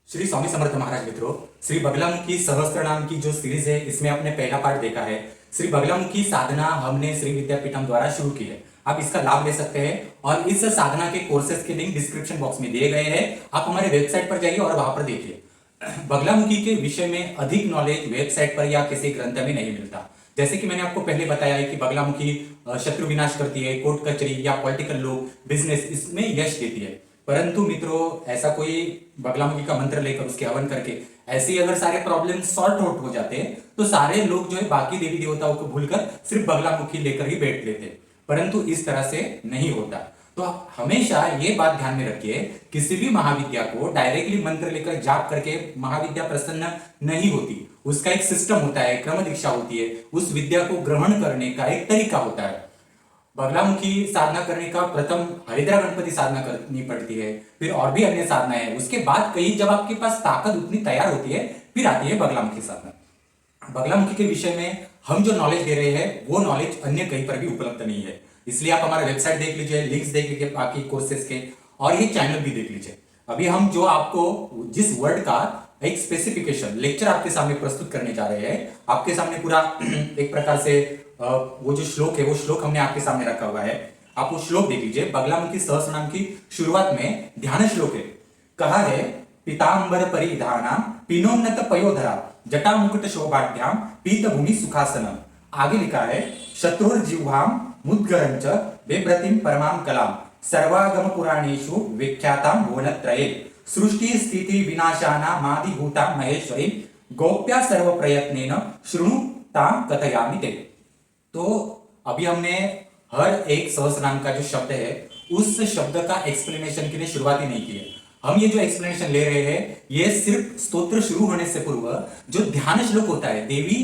श्री स्वामी समर्थ महाराज मित्रों, श्री बगलामुखी सहस्त्र नाम की जो सीरीज है इसमें आपने पहला पार्ट देखा है। श्री बगलामुखी साधना हमने श्री विद्यापीठम द्वारा शुरू की है। आप इसका लाभ ले सकते हैं और इस साधना के कोर्सेज के लिंक डिस्क्रिप्शन बॉक्स में दिए गए हैं। आप हमारे वेबसाइट पर जाइए और वहां पर देखिए। बगलामुखी के विषय में अधिक नॉलेज वेबसाइट पर या किसी ग्रंथ में नहीं मिलता। जैसे कि मैंने आपको पहले बताया है कि बगलामुखी शत्रु विनाश करती है, कोर्ट कचहरी या पॉलिटिकल लोग बिजनेस इसमें यश देती है। परंतु मित्रों, ऐसा कोई बगलामुखी का मंत्र लेकर उसके हवन करके ऐसे ही अगर सारे प्रॉब्लम सॉर्ट आउट हो जाते तो सारे लोग जो है बाकी देवी देवताओं को भूलकर सिर्फ बगलामुखी लेकर ही बैठ लेते। परंतु इस तरह से नहीं होता। तो हमेशा ये बात ध्यान में रखिए, किसी भी महाविद्या को डायरेक्टली मंत्र लेकर जाप करके महाविद्या प्रसन्न नहीं होती। उसका एक सिस्टम होता है, क्रम दीक्षा होती है, उस विद्या को ग्रहण करने का एक तरीका होता है। बगलामुखी साधना करने का प्रथम हरिद्रा गणपति साधना करनी पड़ती है, फिर और भी अन्य साधना है। उसके बाद कहीं जब आपके पास ताकत उतनी तैयार होती है फिर आती है बगलामुखी साधना। बगलामुखी के विषय में हम जो नॉलेज दे रहे हैं वो नॉलेज अन्य कहीं पर भी उपलब्ध नहीं है। इसलिए आप हमारा वेबसाइट देख लीजिए, लिंक्स देख लीजिए बाकी कोर्सेज के, और ये चैनल भी देख लीजिए। अभी हम जो आपको जिस वर्ड का एक स्पेसिफिकेशन लेक्चर आपके सामने प्रस्तुत करने जा रहे हैं, आपके सामने पूरा एक प्रकार से वो जो श्लोक है वो श्लोक हमने आपके सामने रखा हुआ है। आप वो श्लोक देख लीजिए। बगलामुखी सहस्त्र नाम की शुरुआत में ध्यान श्लोक है। कहा है, पीतांबर परिधानाम पिनोन्नत पयोधरा जटा मुकुट शोभाढ्याम पीत भूमि सुखासनम। आगे लिखा है, शत्रुर्जिह्वाम मुद्गरंच बिभ्रतिम परमाम कलाम सर्वागम पुराणेषु विख्याताम भुवनत्रये सृष्टि स्थिति विनाशाना मादिभूता महेश्वरी गोप्या सर्व प्रयत्नेन शृणु ताम कथयामि ते। तो अभी हमने हर एक सहस्त्र नाम का जो शब्द है उस शब्द का एक्सप्लेनेशन के लिए शुरुआत ही नहीं की है। हम ये जो एक्सप्लेनेशन ले रहे हैं ये सिर्फ स्तोत्र शुरू होने से पूर्व जो ध्यान श्लोक होता है, देवी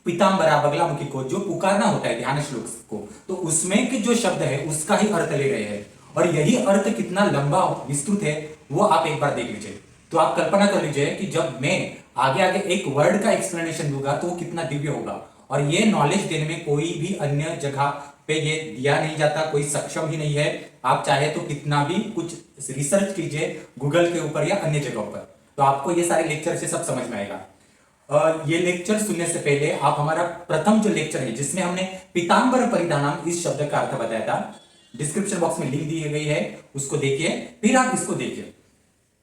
पीतांबरा बगलामुखी को जो पुकारना होता है ध्यान श्लोक को, तो उसमें के जो शब्द है उसका ही अर्थ ले रहे हैं। और यही अर्थ कितना लंबा विस्तृत है वो आप एक बार देख लीजिए। तो आप कल्पना कर लीजिए कि जब मैं आगे आगे एक वर्ड का एक्सप्लेनेशन दूंगा तो वो कितना दिव्य होगा। और ये नॉलेज देने में कोई भी अन्य जगह पे ये दिया नहीं जाता, कोई सक्षम ही नहीं है। आप चाहे तो कितना भी कुछ रिसर्च कीजिए गूगल के ऊपर या अन्य जगहों पर, तो आपको ये सारे लेक्चर से सब समझ में आएगा। ये लेक्चर सुनने से पहले आप हमारा प्रथम जो लेक्चर है जिसमें हमने पीतांबर परिधानम इस शब्द का अर्थ बताया था, डिस्क्रिप्शन बॉक्स में लिंक दी गई है, उसको देखिए, फिर आप इसको देखिए।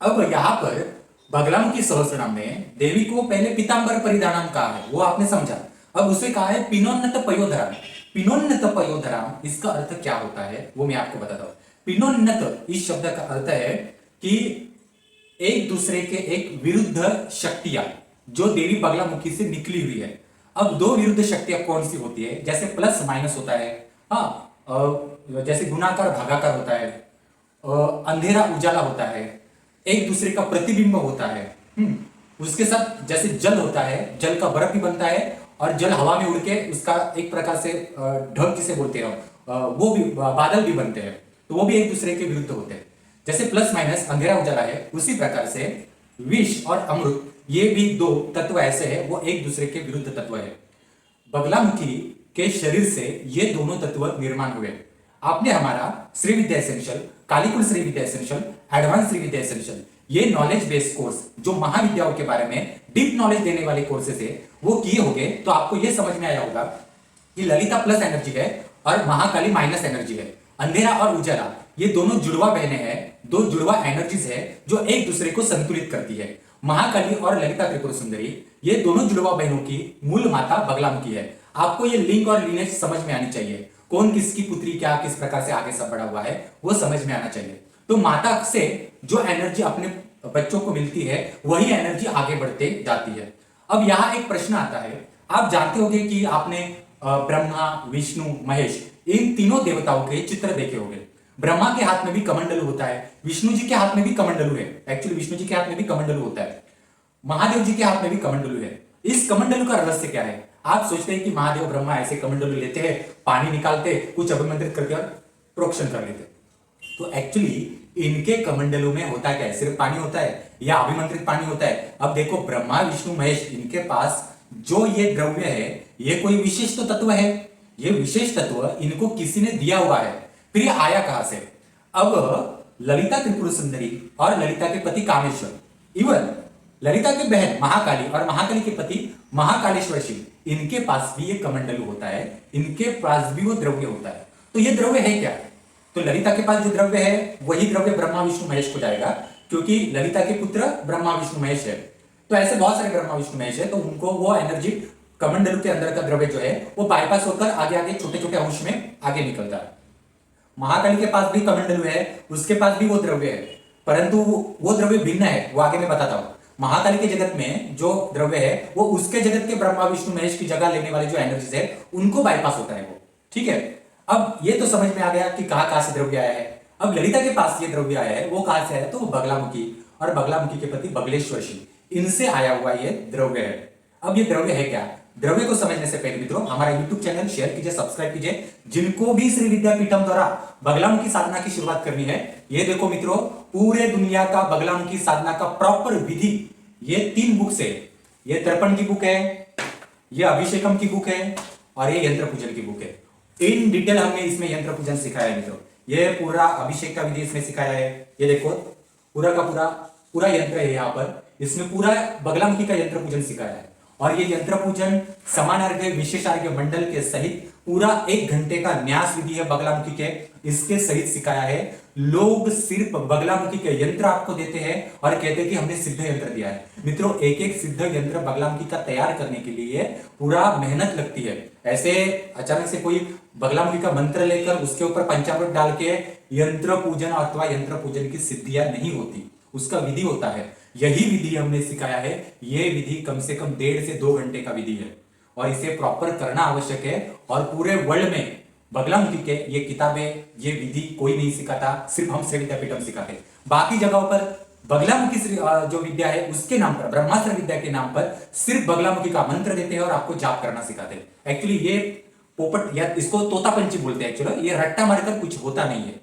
अब यहाँ पर बगलामुखी सहस्त्र नाम में देवी को पहले पीतांबर परिधानम कहा है, वो आपने समझा। अब उसे कहा है पिनोन्नत पयोधराम। पिनोन्नत पयोधराम इसका अर्थ क्या होता है वो मैं आपको बताता हूं। पिनोन्नत इस शब्द का अर्थ है कि एक दूसरे के एक विरुद्ध शक्तियां जो देवी बगलामुखी से निकली हुई है। अब दो विरुद्ध शक्तियां कौन सी होती है? जैसे प्लस माइनस होता है, हाँ, जैसे गुणाकार भागाकार होता है, अंधेरा उजाला होता है, एक दूसरे का प्रतिबिंब होता है। उसके साथ जैसे जल होता है, जल का बर्फ भी बनता है और जल हवा में उड़ के उसका एक प्रकार से ढग जिसे बोलते हैं वो भी बादल भी बनते हैं, तो वो भी एक दूसरे के विरुद्ध होते हैं। जैसे प्लस माइनस अंधेरा उजाला है, उसी प्रकार से विष और अमृत ये भी दो तत्व ऐसे हैं वो एक दूसरे के विरुद्ध तत्व है। बगलामुखी के शरीर से ये दोनों तत्व निर्माण हुए। आपने हमारा श्री विद्या एसेंशियल, कालीकुल श्री विद्या एसेंशियल, एडवांस श्री विद्या एसेंशियल ये नॉलेज बेस्ड कोर्स जो महाविद्याओं के बारे में डीप नॉलेज देने वाले कोर्सेस है वो किए होंगे, तो आपको ये समझ में आया होगा कि ललिता प्लस एनर्जी है और महाकाली माइनस एनर्जी है। अंधेरा और उजाला ये दोनों जुड़वा बहने हैं, दो जुड़वा एनर्जीज है जो एक दूसरे को संतुलित करती है। महाकाली और ललिता त्रिपुर सुंदरी ये दोनों जुड़वा बहनों की मूल माता बगलामुखी है। आपको ये लिंक और लिनेज समझ में आनी चाहिए, कौन किसकी पुत्री क्या किस प्रकार से आगे सब बढ़ा हुआ है वो समझ में आना चाहिए। तो माता से जो एनर्जी अपने बच्चों को मिलती है वही एनर्जी आगे बढ़ते जाती है। अब यहाँ एक प्रश्न आता है, आप जानते होंगे कि आपने ब्रह्मा, विष्णु, महेश इन तीनों देवताओं के चित्र देखे होंगे। ब्रह्मा के हाथ में भी कमंडलू होता है, विष्णु जी के हाथ में भी कमंडलू है, एक्चुअली विष्णु जी के हाथ में भी कमंडलू होता है, महादेव जी के हाथ में भी कमंडलू है। इस कमंडलू का रहस्य क्या है? आप सोचते हैं कि महादेव ब्रह्मा ऐसे कमंडलू लेते हैं, पानी निकालते, कुछ अभिमंत्रित करके और प्रोक्षण कर लेते, तो एक्चुअली इनके कमंडलों में होता क्या है? सिर्फ पानी होता है या अभिमंत्रित पानी होता है? अब देखो, ब्रह्मा, विष्णु, महेश इनके पास जो ये द्रव्य है ये कोई विशेष तो तत्व है, ये विशेष तत्व इनको किसी ने दिया हुआ है, फिर ये आया कहां से? अब ललिता त्रिपुर सुंदरी और ललिता के पति कामेश्वर, इवन ललिता की बहन महाकाली और महाकाली के पति महाकालेश्वर शिव, इनके पास भी ये कमंडलू होता है, इनके पास भी वो द्रव्य होता है। तो ये द्रव्य है क्या? तो ललिता के पास जो द्रव्य है वही द्रव्य ब्रह्मा विष्णु महेश को जाएगा, क्योंकि ललिता के पुत्र ब्रह्मा विष्णु महेश है। तो ऐसे बहुत सारे ब्रह्मा विष्णु महेश है, तो उनको वो एनर्जी कमंडलू के अंदर का द्रव्य जो है वो बाईपास होकर आगे आगे छोटे छोटे अंश में आगे निकलता है। महाकाली के पास भी कमंडलू है, उसके पास भी वो द्रव्य है, परंतु वो द्रव्य भिन्न है, वो आगे मैं बताता हूं। महाकाली के जगत में जो द्रव्य है वो उसके जगत के ब्रह्मा विष्णु महेश की जगह लेने वाले जो एनर्जीज है उनको बाईपास होता है वो। ठीक है, अब ये तो समझ में आ गया कि कहां से द्रव्य आया है। अब ललिता के पास ये द्रव्य आया है, वो कहां से आया? तो वो बगलामुखी और बगलामुखी के पति बगलेश्वर शिव, इनसे आया हुआ ये द्रव्य है। अब ये द्रव्य है क्या? द्रव्य को समझने से पहले मित्रों हमारा YouTube चैनल शेयर कीजिए, सब्सक्राइब कीजिए। जिनको भी श्री विद्यापीठम द्वारा बगलामुखी साधना की शुरुआत करनी है, ये देखो मित्रों, पूरे दुनिया का बगलामुखी साधना का प्रॉपर विधि ये 3 बुक से, ये तर्पण की बुक है, ये अभिषेकम की बुक है और ये यंत्र पूजन की बुक है। इन डिटेल हमने इसमें यंत्र पूजन सिखाया है मित्रों। ये पूरा अभिषेक का विधि इसमें सिखाया है। ये देखो पूरा का पूरा यंत्र है यहाँ पर, इसमें पूरा बगलामुखी का यंत्र पूजन सिखाया है। और ये यंत्र पूजन समान अर्घ्य विशेष अर्घ्य मंडल के सहित पूरा 1 घंटे का न्यास विधि है बगलामुखी के, इसके सहित सिखाया है। लोग सिर्फ बगलामुखी के यंत्र आपको देते हैं और कहते हैं कि हमने सिद्ध यंत्र दिया है। मित्रों एक एक सिद्ध यंत्र बगलामुखी का तैयार करने के लिए पूरा मेहनत लगती है। ऐसे अचानक से कोई बगलामुखी का मंत्र लेकर उसके ऊपर पंचामृत डाल के यंत्र पूजन अथवा यंत्र पूजन की सिद्धियां नहीं होती, उसका विधि होता है। यही विधि हमने सिखाया है। यह विधि कम से कम 1.5 से 2 घंटे का विधि है और इसे प्रॉपर करना आवश्यक है। और पूरे वर्ल्ड में बगलामुखी के ये किताबें, ये विधि कोई नहीं सिखाता, सिर्फ हम श्री विद्यापीठम सिखाते। बाकी जगहों पर बगलामुखी जो विद्या है उसके नाम पर, ब्रह्मास्त्र विद्या के नाम पर सिर्फ बगलामुखी का मंत्र देते हैं और आपको जाप करना सिखाते हैं। एक्चुअली ये पोपट या इसको तोतापंची बोलते हैं, एक्चुअली ये रट्टा मारकर कुछ होता नहीं है।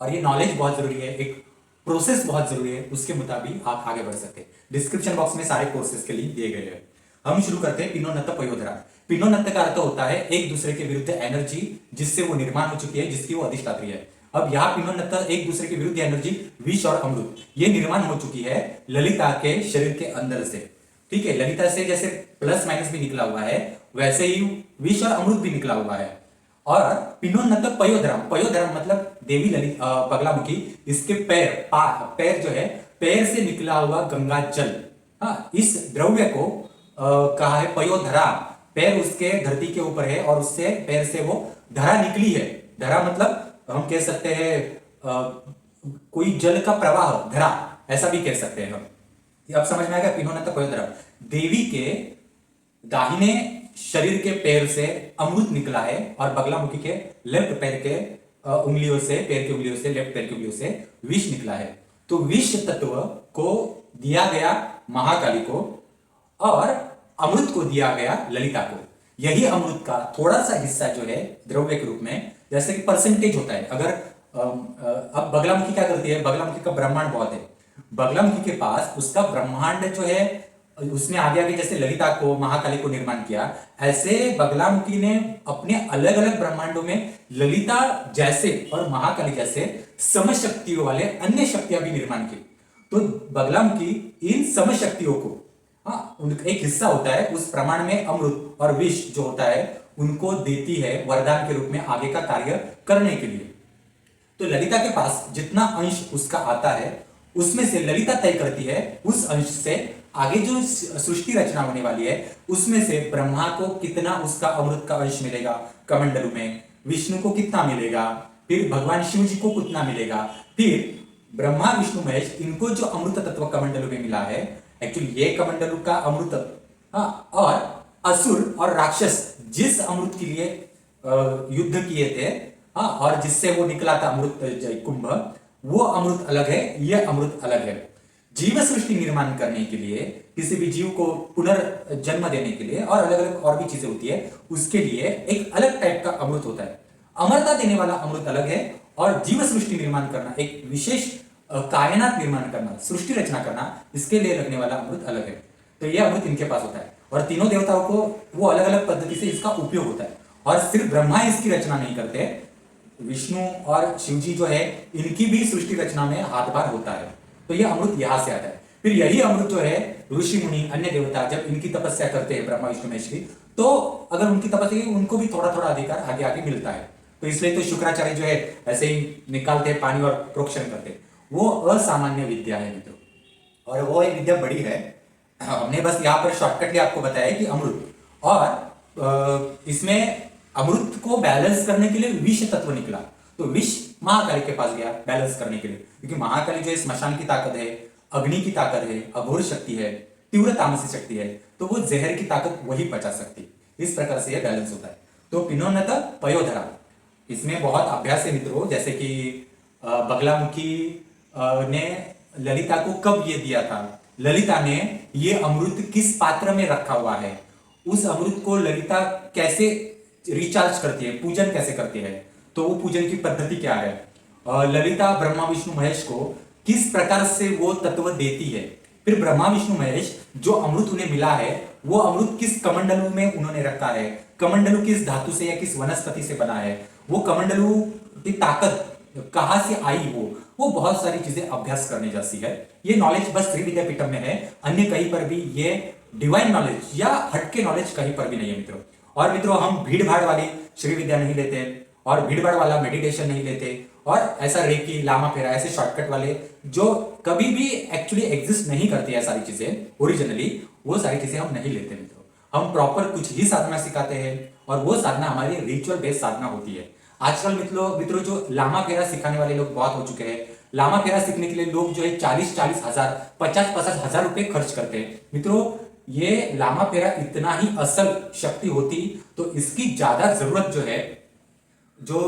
और ये नॉलेज बहुत जरूरी है, एक प्रोसेस बहुत जरूरी है, उसके मुताबिक आप आगे बढ़ सकते हैं। डिस्क्रिप्शन बॉक्स में सारे कोर्सेज के लिंक दिए गए हैं। हम शुरू करते हैं पिनोनत्त पयोधरा। पिनोनत्त का अर्थ होता है एक दूसरे के विरुद्ध एनर्जी जिससे वो निर्माण हो चुकी है, जिसकी वो अधिष्ठात्री है। अब यहाँ पिनोनत्त एक दूसरे के विरुद्ध एनर्जी विष और अमृत ये निर्माण हो चुकी है ललिता के शरीर के अंदर से। ठीक है, ललिता से जैसे प्लस माइनस भी निकला हुआ है वैसे ही विष और अमृत भी निकला हुआ है। और पिनोन्नत पयोधरम, पयोधरम मतलब देवी ललित बगलामुखी, इसके पैर जो है पैर से निकला हुआ गंगा जल, हाँ, इस द्रव्य को कहा है पयोधरा। पैर उसके धरती के ऊपर है और उससे पैर से वो धरा निकली है। धरा मतलब हम कह सकते हैं कोई जल का प्रवाह, धरा, ऐसा भी कह सकते हैं हम। अब समझ में आएगा पिनोन्नत पयोधरम। देवी के दाहिने शरीर के पैर से अमृत निकला है और बगलामुखी के लेफ्ट पैर के उंगलियों से, पैर की उंगलियों से, लेफ्ट पैर की उंगलियों से विष निकला है। तो विष तत्व को दिया गया महाकाली को और अमृत को दिया गया ललिता को। यही अमृत का थोड़ा सा हिस्सा जो है द्रव्य के रूप में, जैसे कि परसेंटेज होता है। अगर अब बगलामुखी क्या करती है, बगलामुखी का ब्रह्मांड बहुत है। बगलामुखी के पास उसका ब्रह्मांड जो है, उसने आगे आगे जैसे ललिता को, महाकाली को निर्माण किया, ऐसे बगलामुखी ने अपने अलग अलग ब्रह्मांडों में ललिता जैसे और महाकाली जैसे समशक्तियों वाले अन्य शक्तियां भी निर्माण की। तो बगलामुखी इन समशक्तियों को, हाँ, उनका एक हिस्सा होता है, उस प्रमाण में अमृत और विष जो होता है उनको देती है वरदान के रूप में आगे का कार्य करने के लिए। तो ललिता के पास जितना अंश उसका आता है उसमें से ललिता तय करती है उस अंश से आगे जो सृष्टि रचना होने वाली है उसमें से ब्रह्मा को कितना उसका अमृत का अंश मिलेगा कमंडलू में, विष्णु को कितना मिलेगा, फिर भगवान शिव जी को कितना मिलेगा, फिर ब्रह्मा विष्णु महेश इनको जो अमृत तत्व कमंडलू में मिला है, एक्चुअली ये कमंडलू का अमृत, हाँ, और असुर और राक्षस जिस अमृत के लिए युद्ध किए थे, हाँ, और जिससे वो निकला था अमृत कुंभ, वो अमृत अलग है, यह अमृत अलग है। जीव सृष्टि निर्माण करने के लिए, किसी भी जीव को पुनर्जन्म देने के लिए और अलग अलग और भी चीजें होती है, उसके लिए एक अलग टाइप का अमृत होता है। अमरता देने वाला अमृत अलग है और जीव सृष्टि निर्माण करना, एक विशेष कायनात निर्माण करना, सृष्टि रचना करना, इसके लिए लगने वाला अमृत अलग है। तो यह अमृत इनके पास होता है और तीनों देवताओं को वो अलग अलग पद्धति से इसका उपयोग होता है। और सिर्फ ब्रह्मा इसकी रचना नहीं करते, विष्णु और शिव जी जो है इनकी भी सृष्टि रचना में हाथ बार होता है। तो यह अमृत यहां से आता है। फिर यही अमृत जो है ऋषि मुनि अन्य देवता जब इनकी तपस्या करते हैं ब्रह्मा विष्णु महेश की, तो अगर उनकी तपस्या की उनको भी थोड़ा थोड़ा अधिकार आगे आगे मिलता है। तो इसलिए तो शुक्राचार्य जो है ऐसे ही निकालते हैं पानी और प्रोक्षण करते हैं। वो असामान्य विद्या है मित्रों, और वो एक विद्या बड़ी है। हमने बस यहाँ पर शॉर्टकटली आपको बताया कि अमृत, और इसमें अमृत को बैलेंस करने के लिए विष तत्व निकला, तो विष महाकाली के पास गया बैलेंस करने के लिए, क्योंकि महाकाली जो है स्मशान की ताकत है, अग्नि की ताकत है, अघोर शक्ति है, तीव्र तामसी शक्ति है, तो वो जहर की ताकत वही पचा सकती। इस प्रकार से यह बैलेंस होता है। तो पिनोन्नत पयोधरा, इसमें बहुत अभ्यास है मित्रों, जैसे कि बगलामुखी ने ललिता को कब ये दिया था, ललिता ने ये अमृत किस पात्र में रखा हुआ है, उस अमृत को ललिता कैसे रिचार्ज करती है, पूजन कैसे करती है, तो वो पूजन की पद्धति क्या है, ललिता ब्रह्मा विष्णु महेश को किस प्रकार से वो तत्व देती है, फिर ब्रह्मा विष्णु महेश जो अमृत उन्हें मिला है वो अमृत किस कमंडलू में उन्होंने रखा है, कमंडलू किस धातु से या किस वनस्पति से बना है, वो कमंडलू की ताकत कहां से आई, वो बहुत सारी चीजें अभ्यास करने जैसी है। ये नॉलेज बस श्री विद्यापीठम में है, अन्य कहीं पर भी ये डिवाइन नॉलेज या हटके नॉलेज कहीं पर भी नहीं है मित्रों। और मित्रों हम भीड़ भाड़ वाली श्री विद्या नहीं लेते, और भीड़ भाड़ वाला मेडिटेशन नहीं लेते, और ऐसा रेकी लामा फेरा ऐसे शॉर्टकट वाले जो कभी भी एक्चुअली एग्जिस्ट नहीं करती है सारी चीजें ओरिजिनली, वो सारी चीजें हम नहीं लेते मित्रों। हम प्रॉपर कुछ ही साधना सिखाते हैं, और वो साधना हमारी रिचुअल बेस्ड साधना होती है। आजकल मित्रों जो लामा फेरा सिखाने वाले लोग बहुत हो चुके हैं। लामा फेरा सीखने के लिए लोग जो है 40-40 हजार 50-50 हजार रुपए खर्च करते हैं मित्रों। ये लामा फेरा इतना ही असल शक्ति होती तो इसकी ज्यादा जरूरत जो है, जो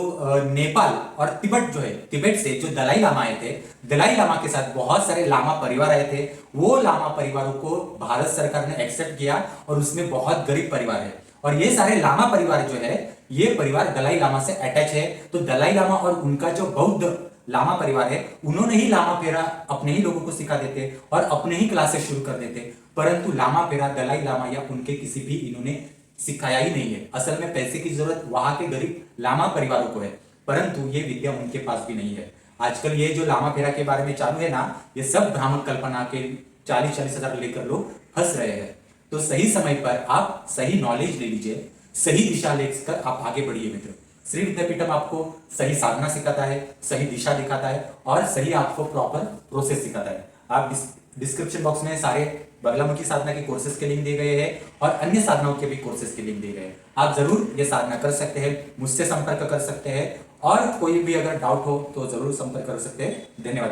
नेपाल और तिब्बत जो है, तिब्बत से जो दलाई लामा आए थे, दलाई लामा के साथ बहुत सारे लामा परिवार आए थे, वो लामा परिवारों को भारत सरकार ने एक्सेप्ट किया, और उसमें बहुत गरीब परिवार है, और ये सारे लामा परिवार जो है ये परिवार दलाई लामा से अटैच है। तो दलाई लामा और उनका जो बौद्ध लामा परिवार है उन्होंने ही लामा फेरा अपने ही लोगों को सिखा देते और अपने ही क्लासेस शुरू कर देते, परंतु लामा फेरा दलाई लामा या उनके किसी भी इन्होंने सिखाया ही नहीं है। असल में पैसे की जरूरत वहां के गरीब लामा परिवारों को है, परंतु ये विद्या उनके पास भी नहीं है। आजकल ये जो लामा फेरा के बारे में चालू है ना, ये सब भ्रामक कल्पना के 40-40 हजार लेकर लोग फंस रहे हैं। तो सही समय पर आप सही नॉलेज ले लीजिए, सही दिशा लेकर आप आगे बढ़िए मित्र। श्री विद्यापीठम आपको सही साधना सिखाता है, सही दिशा दिखाता है, और सही आपको प्रॉपर प्रोसेस सिखाता है। आप डिस्क्रिप्शन बॉक्स में सारे बगलामुखी साधना के कोर्सेज के लिंक दिए गए हैं, और अन्य साधनाओं के भी कोर्सेज के लिंक दिए गए हैं। आप जरूर ये साधना कर सकते हैं, मुझसे संपर्क कर सकते हैं, और कोई भी अगर डाउट हो तो जरूर संपर्क कर सकते हैं। धन्यवाद।